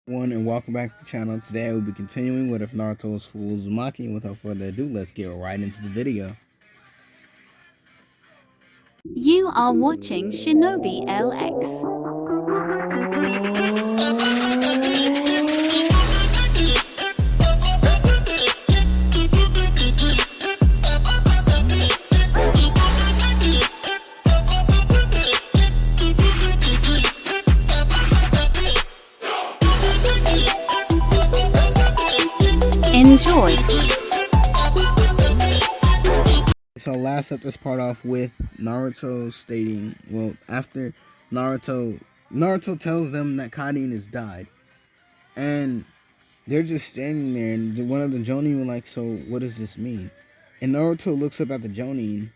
And welcome back to the channel. Today we'll be continuing with Naruto's full Uzumaki, and without further ado, let's get right into the video. You are watching Shinobi LX. Enjoy. So last up this part off with Naruto stating, well, after Naruto tells them that Kadin has died, and they're just standing there, and one of the Jonin were like, "So what does this mean?" And Naruto looks up at the Jonin,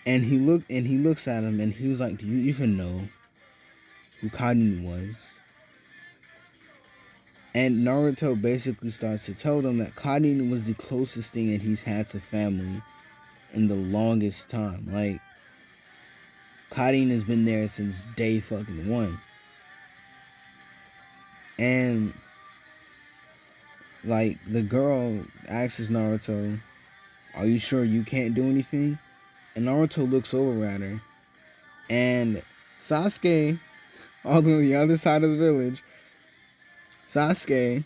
and he looks at him, and he was like, "Do you even know who Kadin was?" And Naruto basically starts to tell them that Kadin was the closest thing that he's had to family in the longest time. Like, Kadin has been there since day fucking one. And, like, the girl asks Naruto, "Are you sure you can't do anything?" And Naruto looks over at her. And Sasuke, on the other side of the village, Sasuke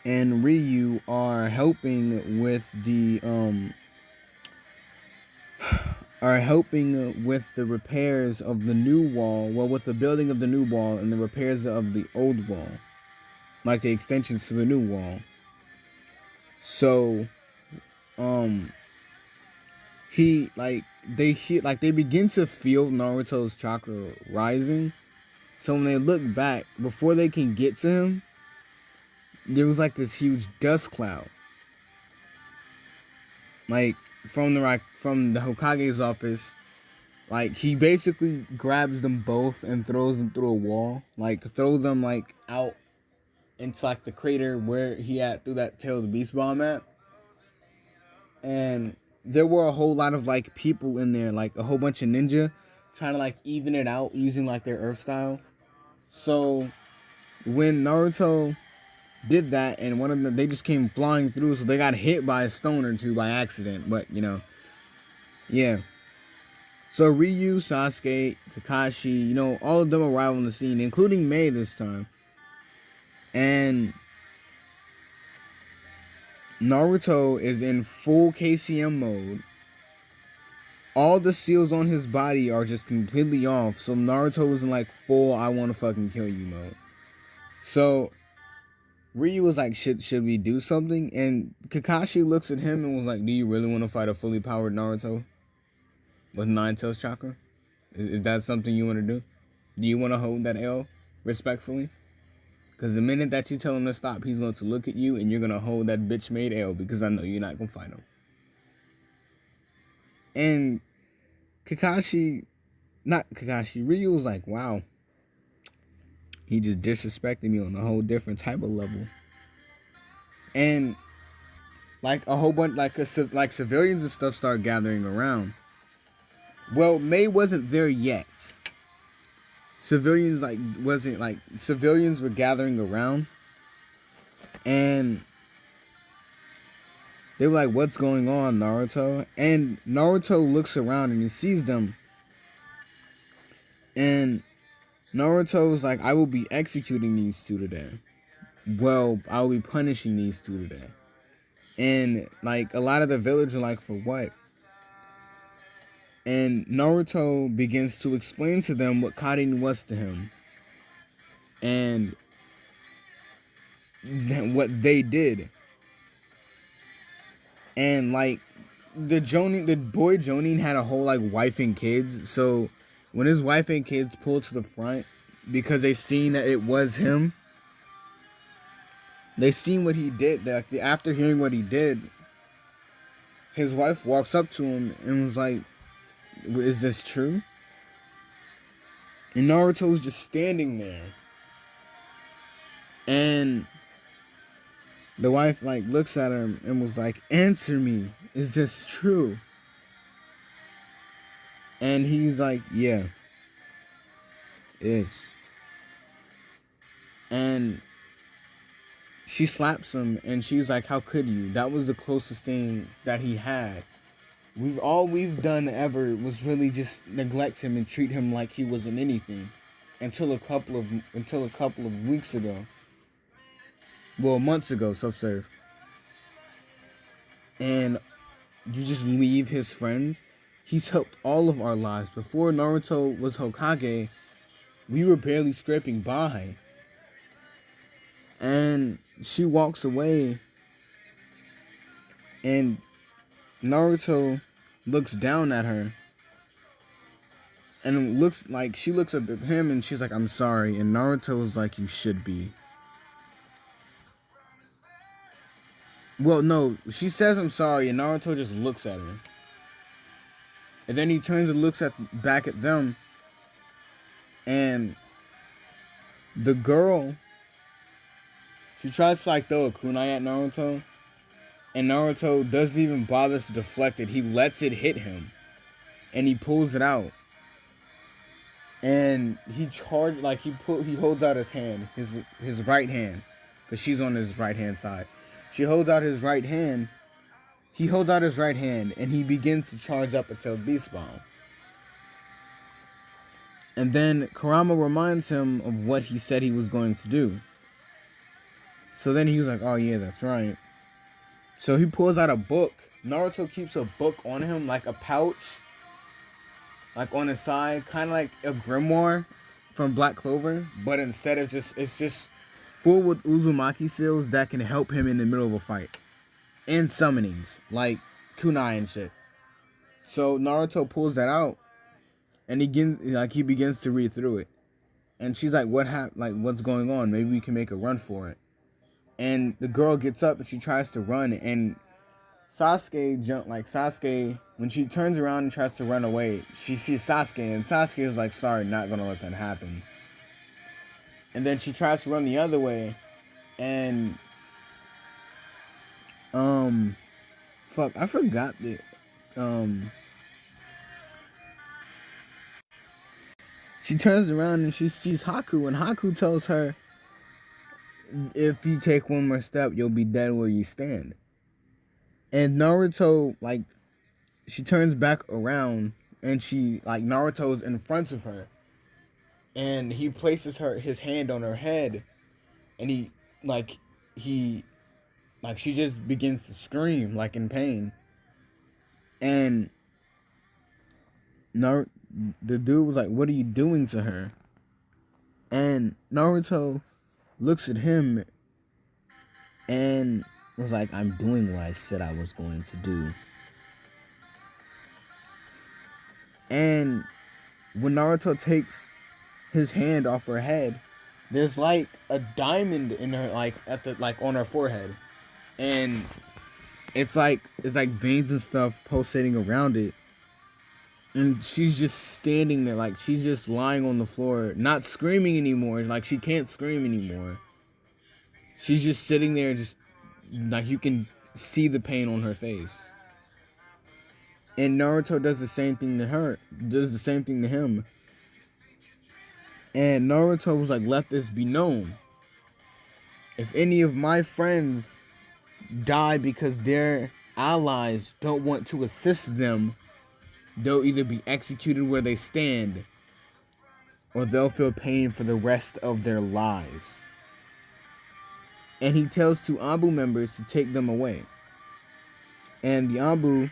and Ryu are helping with the repairs of the new wall, well, with the building of the new wall and the repairs of the old wall, like the extensions to the new wall. So they begin to feel Naruto's chakra rising. So when they look back, before they can get to him, there was like this huge dust cloud, like from the Hokage's office. Like, he basically grabs them both and throws them through a wall, like throw them like out into like the crater where he had threw that Tail of the Beast bomb at. And there were a whole lot of like people in there, like a whole bunch of ninja trying to like even it out using like their earth style. So when Naruto did that, and one of them, they just came flying through, so they got hit by a stone or two by accident. But yeah. So Ryu, Sasuke, Kakashi, all of them arrive on the scene, including Mei this time. And Naruto is in full KCM mode. All the seals on his body are just completely off. So Naruto is in like full "I want to fucking kill you" mode. So Ryu was like, should we do something? And Kakashi looks at him and was like, "Do you really want to fight a fully powered Naruto with 9 tails chakra? Is that something you want to do? Do you want to hold that L respectfully? Because the minute that you tell him to stop, he's going to look at you and you're going to hold that bitch made L, because I know you're not going to fight him." And Ryu was like, "Wow, he just disrespected me on a whole different type of level." And like a whole bunch, like civilians and stuff start gathering around. Well, Mei wasn't there yet. Civilians were gathering around, and they were like, "What's going on, Naruto?" And Naruto looks around and he sees them. And Naruto was like, "I will be executing these two today. Well, I will be punishing these two today." And like a lot of the village are like, "For what?" And Naruto begins to explain to them what Karin was to him. And what they did. And like the boy Jonin had a whole like wife and kids. So when his wife and kids pulled to the front, because they seen that it was him, they seen what he did. After hearing what he did, his wife walks up to him and was like, "Is this true?" And Naruto was just standing there. And the wife like looks at him and was like, "Answer me. Is this true?" And he's like, "Yeah, it is." And And she slaps him, and she's like, how could you? That was the closest thing that he had. We've done ever was really just neglect him and treat him like he wasn't anything, until a couple of weeks ago. Well, months ago, self-serve. And you just leave his friends. He's helped all of our lives. Before Naruto was Hokage, we were barely scraping by. And she walks away, and Naruto looks down at her. And it looks like she looks up at him and she's like, I'm sorry. And Naruto's like, you should be. Well, no, she says I'm sorry, and Naruto just looks at her. And then he turns and looks back at them. And the girl, she tries to like throw a kunai at Naruto. And Naruto doesn't even bother to deflect it. He lets it hit him. And he pulls it out. And he charged, like he holds out his hand, his right hand. Because she's on his right hand side. She holds out his right hand. He holds out his right hand, and he begins to charge up until Beast Bomb. And then Kurama reminds him of what he said he was going to do. So then he was like, oh yeah, that's right. So he pulls out a book. Naruto keeps a book on him, like a pouch, like on his side, kind of like a grimoire from Black Clover, but instead of it's just full with uzumaki seals that can help him in the middle of a fight. And summonings, like kunai and shit. So Naruto pulls that out, and he begins to read through it. And she's like, what's going on? Maybe we can make a run for it. And the girl gets up and she tries to run, and Sasuke, when she turns around and tries to run away, she sees Sasuke, and Sasuke is like, sorry, not gonna let that happen. And then she tries to run the other way, and I forgot that, she turns around and she sees Haku, and Haku tells her, if you take one more step, you'll be dead where you stand. And Naruto, like, she turns back around, and Naruto's in front of her, and he places his hand on her head, and she just begins to scream, like, in pain. And the dude was like, what are you doing to her? And Naruto looks at him and was like, I'm doing what I said I was going to do. And when Naruto takes his hand off her head, there's like a diamond in her, on her forehead. And it's like veins and stuff pulsating around it. And she's just standing there, like she's just lying on the floor, not screaming anymore. Like she can't scream anymore. She's just sitting there, just like you can see the pain on her face. And Naruto does the same thing to him. And Naruto was like, let this be known. If any of my friends die because their allies don't want to assist them, they'll either be executed where they stand, or they'll feel pain for the rest of their lives. And he tells two Anbu members to take them away. And the Anbu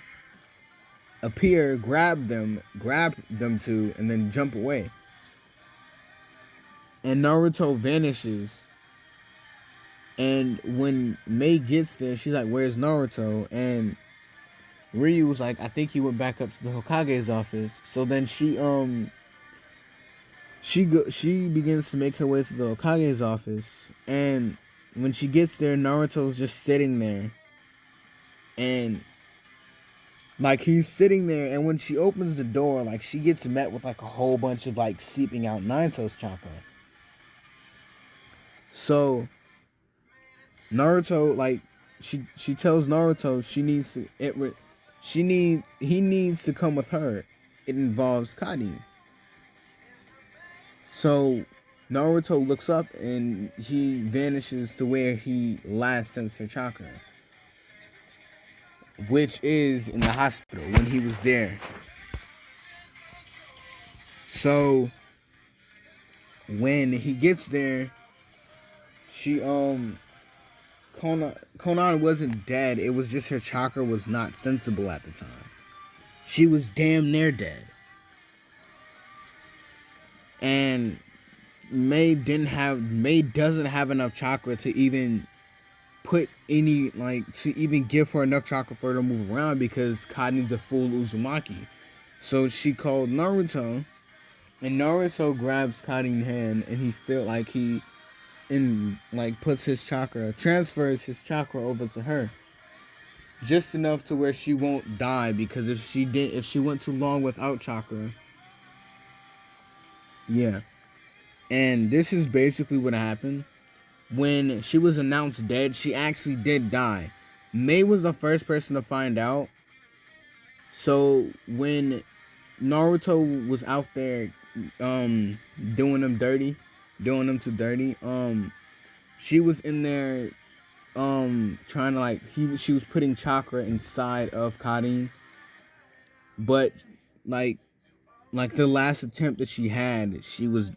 appear, grab them two, and then jump away. And Naruto vanishes. And when Mei gets there, she's like, where's Naruto? And Ryu was like, I think he went back up to the Hokage's office. So then she begins to make her way to the Hokage's office. And when she gets there, Naruto's just sitting there. And like he's sitting there, and when she opens the door, like she gets met with like a whole bunch of like seeping out Naruto's chakra. So Naruto, like she tells Naruto he needs to come with her. It involves Kani. So Naruto looks up and he vanishes to where he last sensed her chakra, which is in the hospital when he was there. So when he gets there, she Konan wasn't dead. It was just her chakra was not sensible at the time. She was damn near dead. And May doesn't have enough chakra to even put any to even give her enough chakra for her to move around because Kai needs a full uzumaki. So she called Naruto, and Naruto grabs Kai's hand, and he felt like he puts his chakra, transfers his chakra over to her, just enough to where she won't die. Because if she went too long without chakra, yeah. And this is basically what happened. When she was announced dead, she actually did die. May was the first person to find out. So when Naruto was out there doing them too dirty, she was in there trying to she was putting chakra inside of Karin, but like the last attempt that she had, she was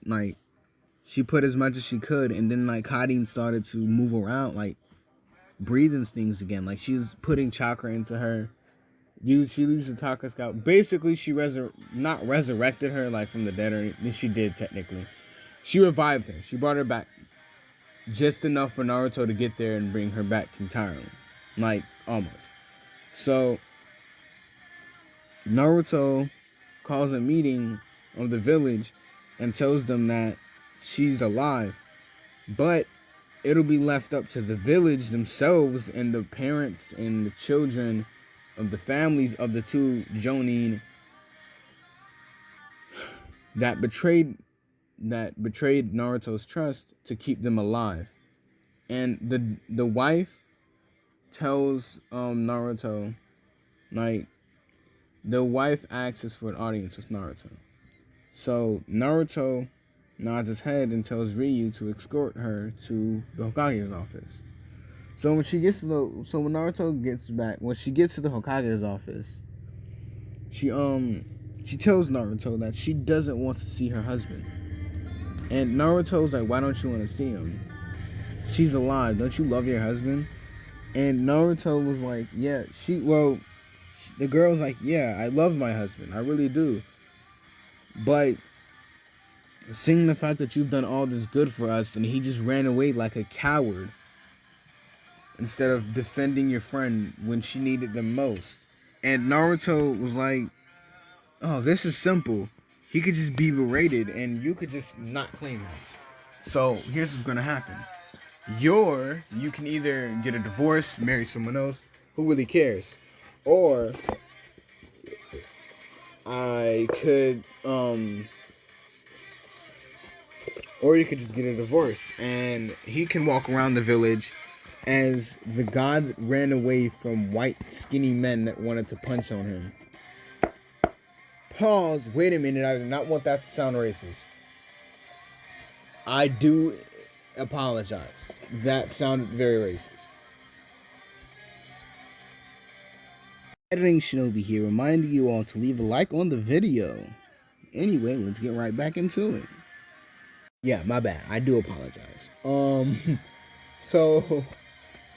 she put as much as she could, and then Karin started to move around, breathing things again. Like she was putting chakra into her. She used the chakra scout. Basically, she not resurrected her from the dead, or anything. She did technically. She revived her. She brought her back just enough for Naruto to get there and bring her back entirely, almost. So Naruto calls a meeting of the village and tells them that she's alive, but it'll be left up to the village themselves and the parents and the children of the families of the two Jonin that betrayed Naruto's trust to keep them alive. And the wife tells Naruto, the wife asks for an audience with Naruto. So Naruto nods his head and tells Ryu to escort her to the Hokage's office. So when Naruto gets back, when she gets to the Hokage's office, she tells Naruto that she doesn't want to see her husband. And Naruto's like, "Why don't you want to see him? She's alive. Don't you love your husband?" And Naruto was like, "Yeah." The girl's like, "Yeah, I love my husband. I really do. But seeing the fact that you've done all this good for us and he just ran away like a coward instead of defending your friend when she needed them most." And Naruto was like, "Oh, this is simple. He could just be berated and you could just not claim him. So here's what's gonna happen. You can either get a divorce, marry someone else, who really cares? Or I could or you could just get a divorce and he can walk around the village as the god that ran away from white skinny men that wanted to punch on him." Pause. Wait a minute. I did not want that to sound racist. I do apologize. That sounded very racist. Editing Shinobi here, reminding you all to leave a like on the video. Anyway, let's get right back into it. Yeah, my bad. I do apologize. So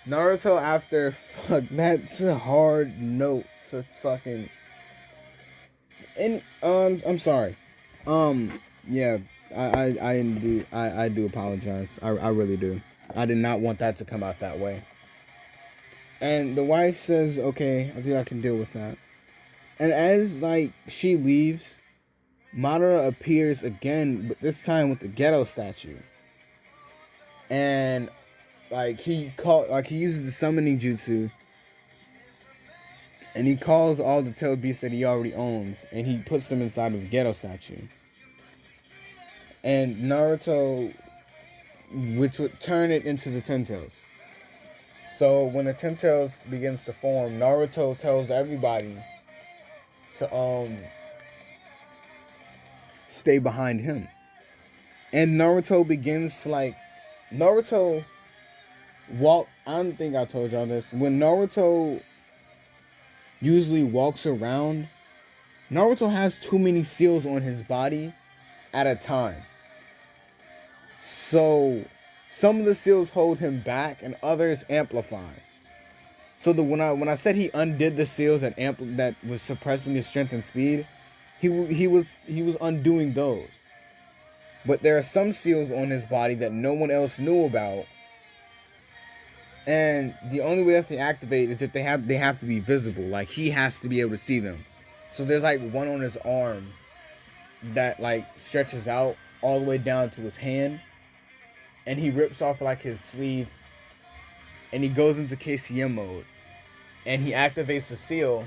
Naruto that's a hard note to fucking. And I'm sorry. Yeah, I do apologize. I really do. I did not want that to come out that way. And the wife says, "Okay, I think I can deal with that." And as she leaves, Madara appears again, but this time with the ghetto statue. And he uses the summoning jutsu, and he calls all the tailed beasts that he already owns, and he puts them inside of the ghetto statue. And Naruto, which would turn it into the Ten Tails. So when the Ten Tails begins to form, Naruto tells everybody to stay behind him. And Naruto begins to like Naruto walk. I don't think I told y'all this. When Naruto usually walks around, Naruto has too many seals on his body at a time. So some of the seals hold him back and others amplify. So when I said he undid the seals that was suppressing his strength and speed, he was undoing those. But there are some seals on his body that no one else knew about. And the only way that they activate is if they have to be visible. Like he has to be able to see them. So there's like one on his arm that like stretches out all the way down to his hand, and he rips off like his sleeve, and he goes into KCM mode, and he activates the seal.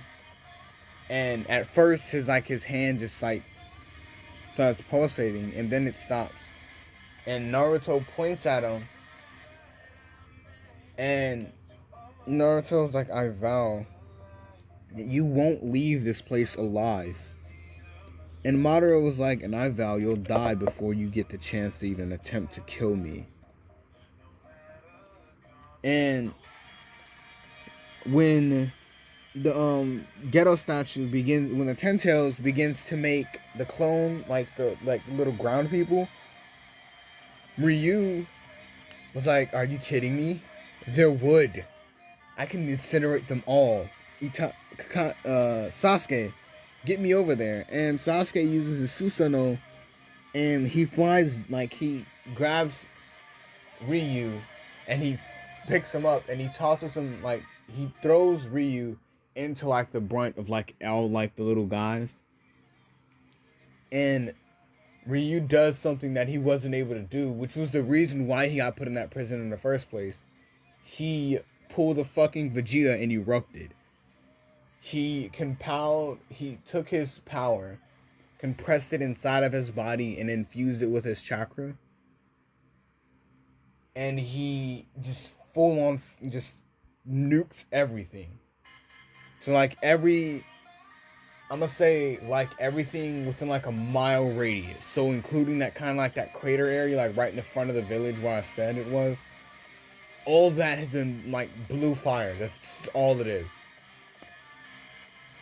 And at first, his hand just like starts pulsating, and then it stops. And Naruto points at him, and Naruto's like, "I vow that you won't leave this place alive." And Madara was like, "And I vow you'll die before you get the chance to even attempt to kill me." And when the ghetto statue begins, when the Ten Tails begins to make the clone, like the little ground people, Ryu was like, "Are you kidding me? They're wood. I can incinerate them all." Sasuke, get me over there. And Sasuke uses his Susanoo, and he flies, like he grabs Ryu, and he picks him up, and he tosses him, like he throws Ryu into like the brunt of like all like the little guys. And Ryu does something that he wasn't able to do, which was the reason why he got put in that prison in the first place. He pulled a fucking Vegeta and erupted. He took his power, compressed it inside of his body, and infused it with his chakra. And he just full on just nuked everything. So like I'm gonna say like everything within like a mile radius. So including that kind of like that crater area, like right in the front of the village where I said it was. All that has been like blue fire. That's just all it is.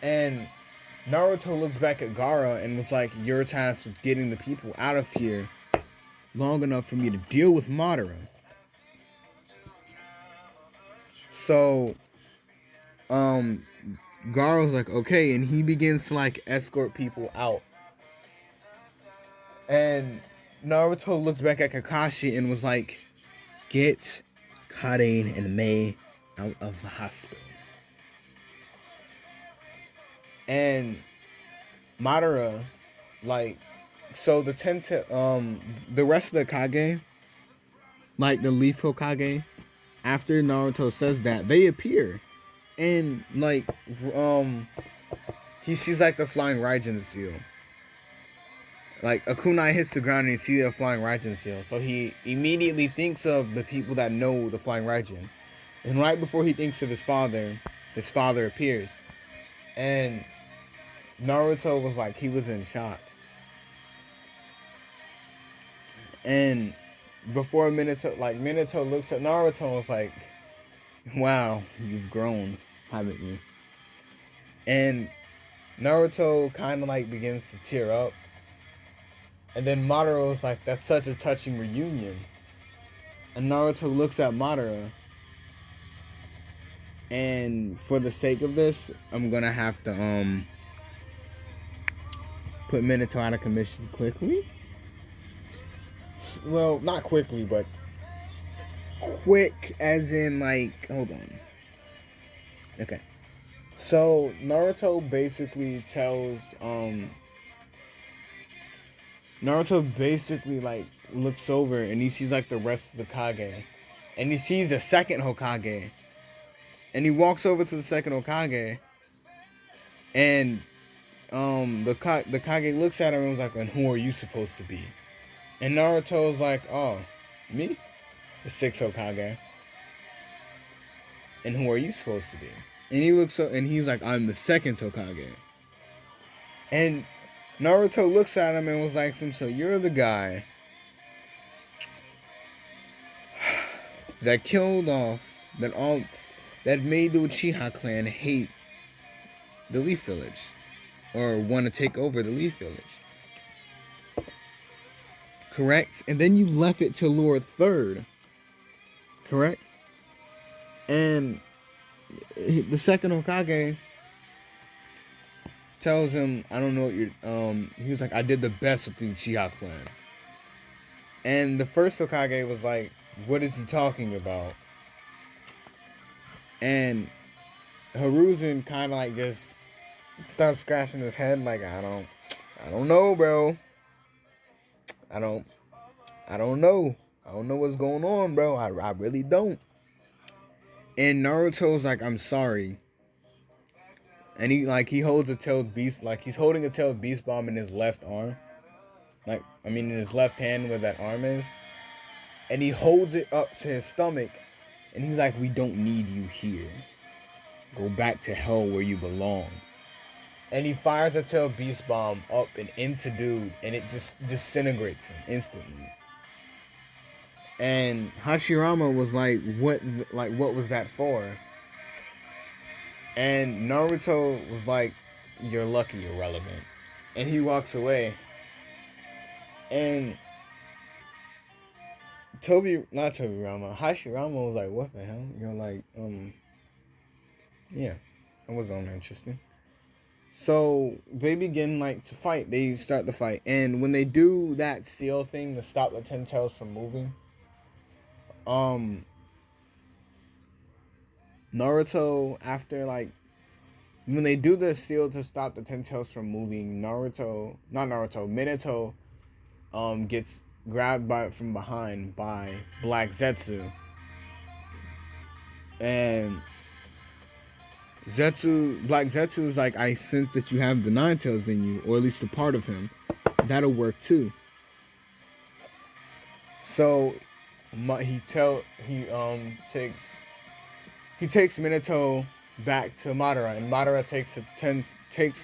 And Naruto looks back at Gaara and was like, "You're tasked with getting the people out of here long enough for me to deal with Madara." So, Gaara was like, "Okay," and he begins to like escort people out. And Naruto looks back at Kakashi and was like, "Get Karin and Mei out of the hospital." And Madara, like, so the rest of the Kage, like the Leaf Hokage, after Naruto says that, they appear, and like, he sees like the flying Raijin seal. Like a kunai hits the ground and he sees the flying Raijin seal, so he immediately thinks of the people that know the flying Raijin, and right before he thinks of his father appears, and Naruto was like, he was in shock. And before Minato looks at Naruto and was like, "Wow, you've grown, haven't you?" And Naruto kind of like begins to tear up. And then Madara was like, "That's such a touching reunion." And Naruto looks at Madara. And for the sake of this, I'm gonna have to put Minato out of commission quickly. Well, not quickly, but quick as in like, hold on. Okay. So Naruto basically like looks over and he sees like the rest of the Kage. And he sees the second Hokage. And he walks over to the second Hokage. And the Kage looks at him and was like, "And who are you supposed to be?" And Naruto's like, "Oh, me? The sixth Hokage. And who are you supposed to be?" And he looks up and he's like, "I'm the second Hokage." And Naruto looks at him and was like, "So you're the guy that killed off that made the Uchiha clan hate the Leaf Village or want to take over the Leaf Village. Correct? And then you left it to Lord Third. Correct? And the second Hokage tells him, I don't know what you're he was like, I did the best with the Uchiha clan. And the first Hokage was like, what is he talking about? And Hiruzen kind of like just starts scratching his head like, I don't know, bro. I don't know. I don't know what's going on, bro. I really don't. And Naruto's like, I'm sorry. And he holds a tailed beast, like he's holding a tailed beast bomb in his left arm. In his left hand where that arm is. And he holds it up to his stomach. And he's like, we don't need you here. Go back to hell where you belong. And he fires a tail beast bomb up and into dude, and it just disintegrates him instantly. And Hashirama was like, what was that for? And Naruto was like, you're lucky you're relevant. And he walks away. And Hashirama was like, what the hell? You're like, yeah, that was interesting. So they begin to fight. They start to fight, and when they do that seal thing to stop the Ten Tails from moving, Naruto when they do the seal to stop the Ten Tails from moving, Minato, gets grabbed from behind by Black Zetsu, and Black Zetsu is like, I sense that you have the Nine Tails in you, or at least a part of him. That'll work too. So he takes Minato back to Madara, and Madara takes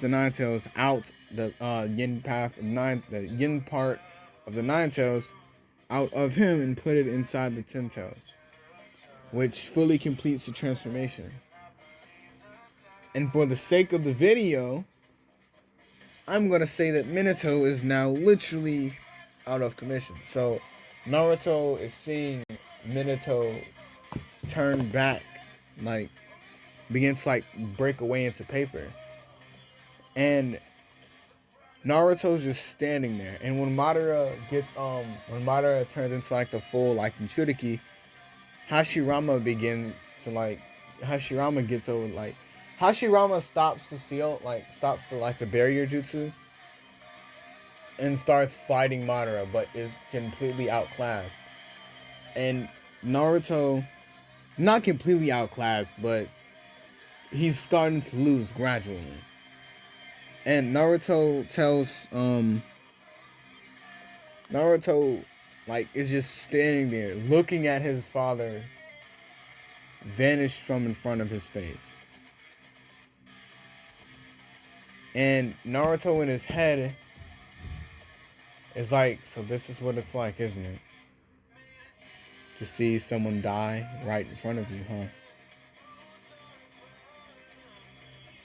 the Nine Tails out the yin part of the Nine Tails out of him and put it inside the Ten Tails, which fully completes the transformation. And for the sake of the video, I'm going to say that Minato is now literally out of commission. So Naruto is seeing Minato turn back, begins to break away into paper. And Naruto's just standing there. And when Madara turns into the full Jinchuriki, Hashirama stops the seal, stops the barrier jutsu, and starts fighting Madara, but is completely outclassed. And Naruto, not completely outclassed, but he's starting to lose gradually. And Naruto is just standing there looking at his father vanish from in front of his face. And Naruto in his head is like, so this is what it's like, isn't it? To see someone die right in front of you, huh?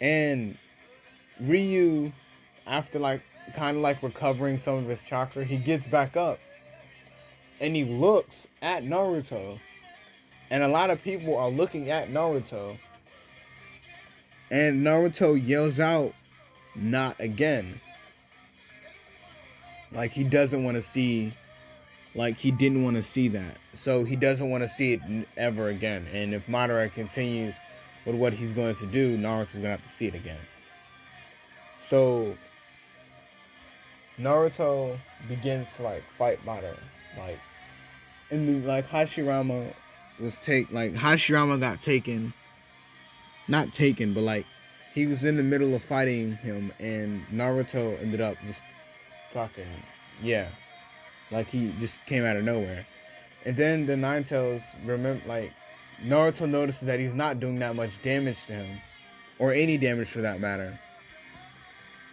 And Ryu, after recovering some of his chakra, he gets back up. And he looks at Naruto. And a lot of people are looking at Naruto. And Naruto yells out, not again. He doesn't want to see, he didn't want to see that. So he doesn't want to see it ever again. And if Madara continues with what he's going to do, Naruto's going to have to see it again. So Naruto begins to fight Madara. Hashirama Hashirama got taken. Not taken, but he was in the middle of fighting him, and Naruto ended up just talking. Yeah. He just came out of nowhere. And then the Nine Tails, Naruto notices that he's not doing that much damage to him. Or any damage for that matter.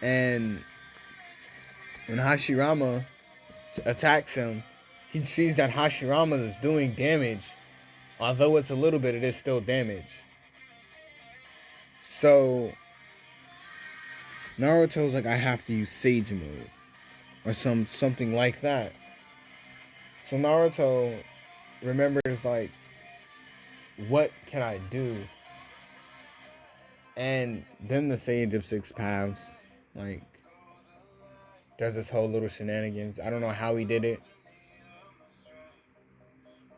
And when Hashirama attacks him, he sees that Hashirama is doing damage Although it's a little bit, it is still damage. So Naruto's like, I have to use Sage mode or something like that. So Naruto remembers like, what can I do? And then the Sage of Six Paths like does this whole little shenanigans. I don't know how he did it.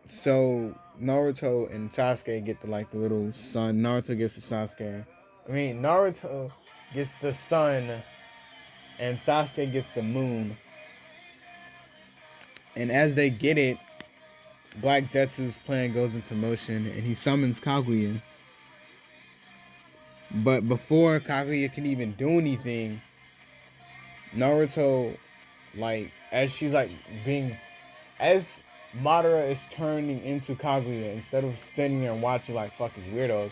So Naruto and Sasuke get the little sun. Naruto gets the Sasuke. Naruto gets the sun, and Sasuke gets the moon. And as they get it, Black Zetsu's plan goes into motion, and he summons Kaguya. But before Kaguya can even do anything, Naruto, as Madara is turning into Kaguya, instead of standing there and watching like fucking weirdos,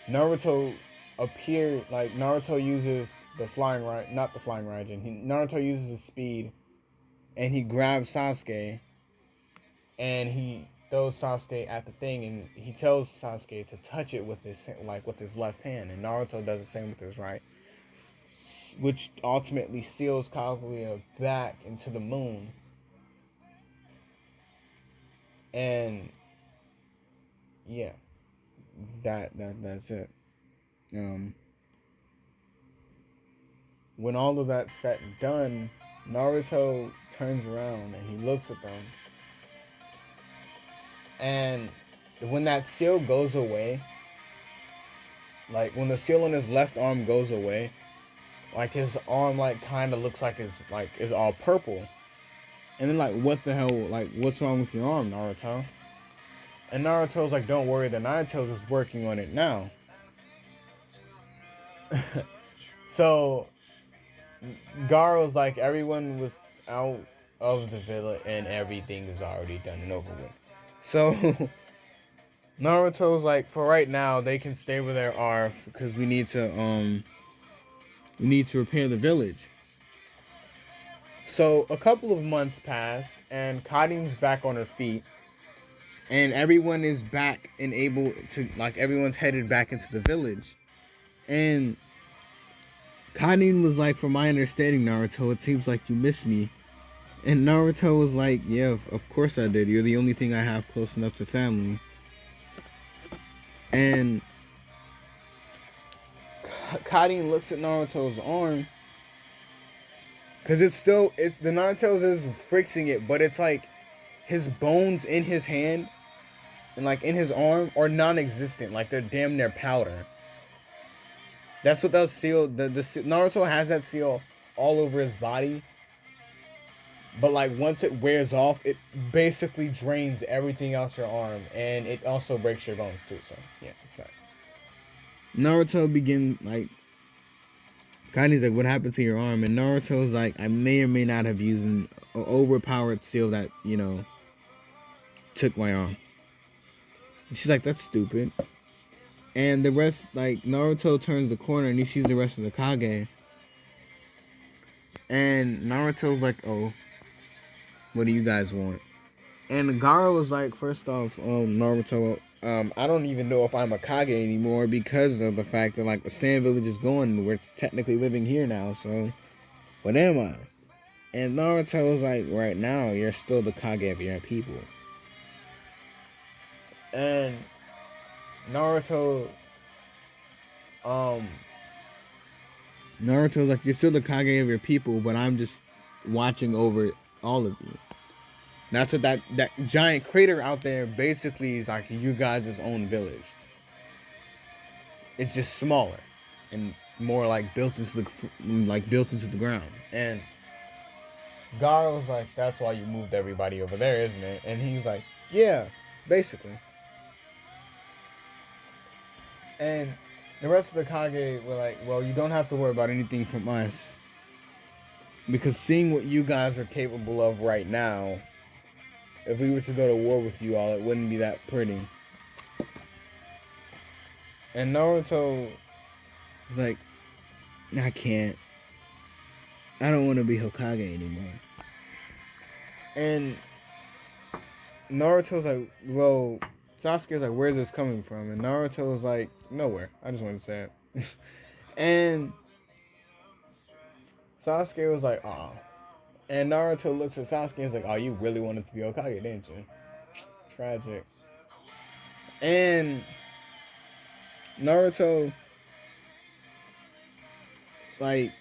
Naruto Naruto uses the flying right, not the flying Raijin. Naruto uses his speed, and he grabs Sasuke, and he throws Sasuke at the thing, and he tells Sasuke to touch it with his left hand, and Naruto does the same with his right, which ultimately seals Kaguya back into the moon. And yeah, that's it. When all of that's said and done, Naruto turns around and he looks at them. And when that seal goes away, when the seal on his left arm goes away, his arm kind of looks like it's all purple. And then what the hell, what's wrong with your arm, Naruto? And Naruto's like, don't worry, the Naruto's is working on it now. So Garo's like, everyone was out of the villa and everything is already done and over with. So Naruto's like, for right now, they can stay where they are because we need to repair the village. So a couple of months pass and Karin's back on her feet, and everyone is back and able to everyone's headed back into the village. And Karin was like, from my understanding, Naruto, it seems like you miss me. And Naruto was like, yeah, of course I did. You're the only thing I have close enough to family. And Karin looks at Naruto's arm, because the Naruto's is fixing it, but it's like his bones in his hand and in his arm are non-existent. They're damn near powder. That's what that seal, Naruto has that seal all over his body. But once it wears off, it basically drains everything out your arm, and it also breaks your bones too. So yeah, it's nice. Naruto begins Karin's like, what happened to your arm? And Naruto's like, I may or may not have used an overpowered seal that took my arm. And she's like, that's stupid. And the rest, Naruto turns the corner and he sees the rest of the Kage. And Naruto's like, oh, what do you guys want? And Gaara was like, first off, Naruto, I don't even know if I'm a Kage anymore because of the fact that the Sand Village is gone and we're technically living here now, so what am I? And Naruto was like, right now, you're still the Kage of your people. And Naruto's like, you're still the Kage of your people, but I'm just watching over all of you. That's what that giant crater out there basically is like you guys' own village. It's just smaller and more built into the ground. And Gaara was like, that's why you moved everybody over there, isn't it? And he's like, yeah, basically. And the rest of the Kage were like, well, you don't have to worry about anything from us, because seeing what you guys are capable of right now, if we were to go to war with you all, it wouldn't be that pretty. And Naruto was like, I can't. I don't want to be Hokage anymore. And Naruto's like, well, Sasuke's like, where's this coming from? And Naruto was like, nowhere. I just wanted to say it. And Sasuke was like, oh. And Naruto looks at Sasuke and is like, oh, you really wanted to be Hokage, didn't you? Tragic. And Naruto, like,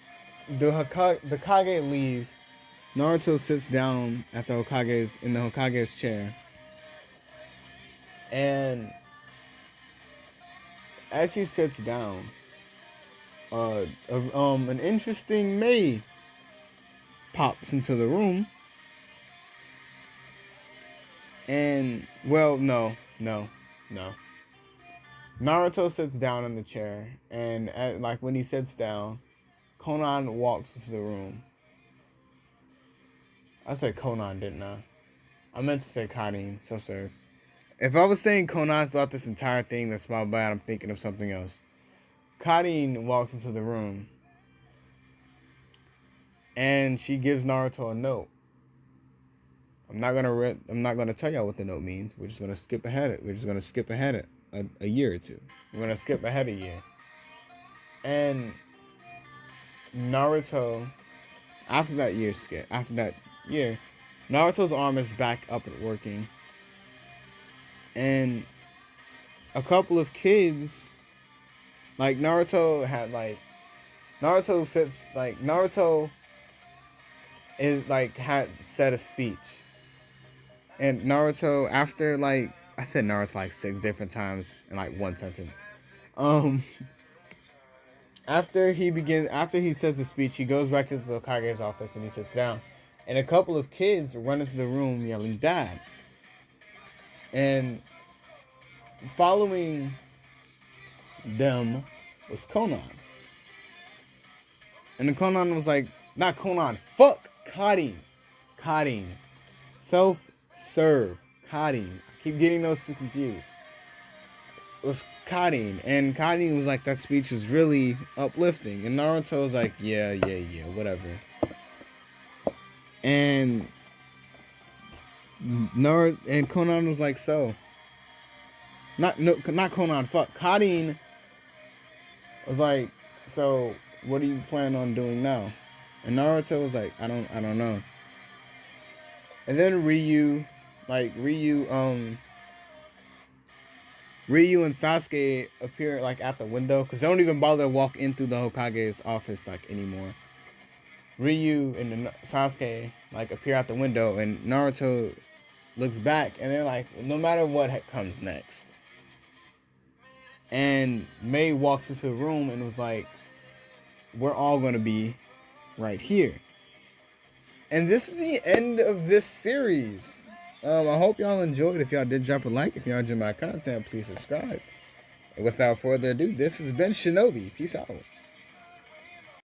the Kage leave. Naruto sits down at the Hokage's chair. And as he sits down, an interesting maid pops into the room. And, well, no. Naruto sits down in the chair, and when he sits down, Conan walks into the room. I said Conan, didn't I? I meant to say Karin, so sorry. If I was saying Conan throughout this entire thing, that's my bad. I'm thinking of something else. Karin walks into the room, and she gives Naruto a note. I'm not gonna tell y'all what the note means. We're just gonna skip ahead a year or two. We're gonna skip ahead a year. And Naruto, after that year, Naruto's arm is back up and working. And a couple of kids, like Naruto had said a speech. And Naruto, after I said Naruto like 6 different times in like one sentence. After he says the speech, he goes back into the Hokage's office and he sits down. And a couple of kids run into the room yelling, "Dad!" And following them was Conan. And then Conan was like, not Conan, fuck Karin. Self-serve. Karin. I keep getting those two confused. It was Karin. And Karin was like, that speech was really uplifting. And Naruto was like, yeah, whatever. And Conan was like, so. Not Conan, fuck. Karin was like, so what do you plan on doing now? And Naruto was like, I don't know. And then Ryu and Sasuke appear at the window because they don't even bother to walk in through the Hokage's office anymore. Ryu and Sasuke appear out the window, and Naruto looks back, and they're like, no matter what comes next. And Mei walks into the room and was like, we're all gonna be right here. And this is the end of this series. I hope y'all enjoyed. If y'all did, drop a like. If y'all enjoyed my content, please subscribe. And without further ado, this has been Shinobi. Peace out.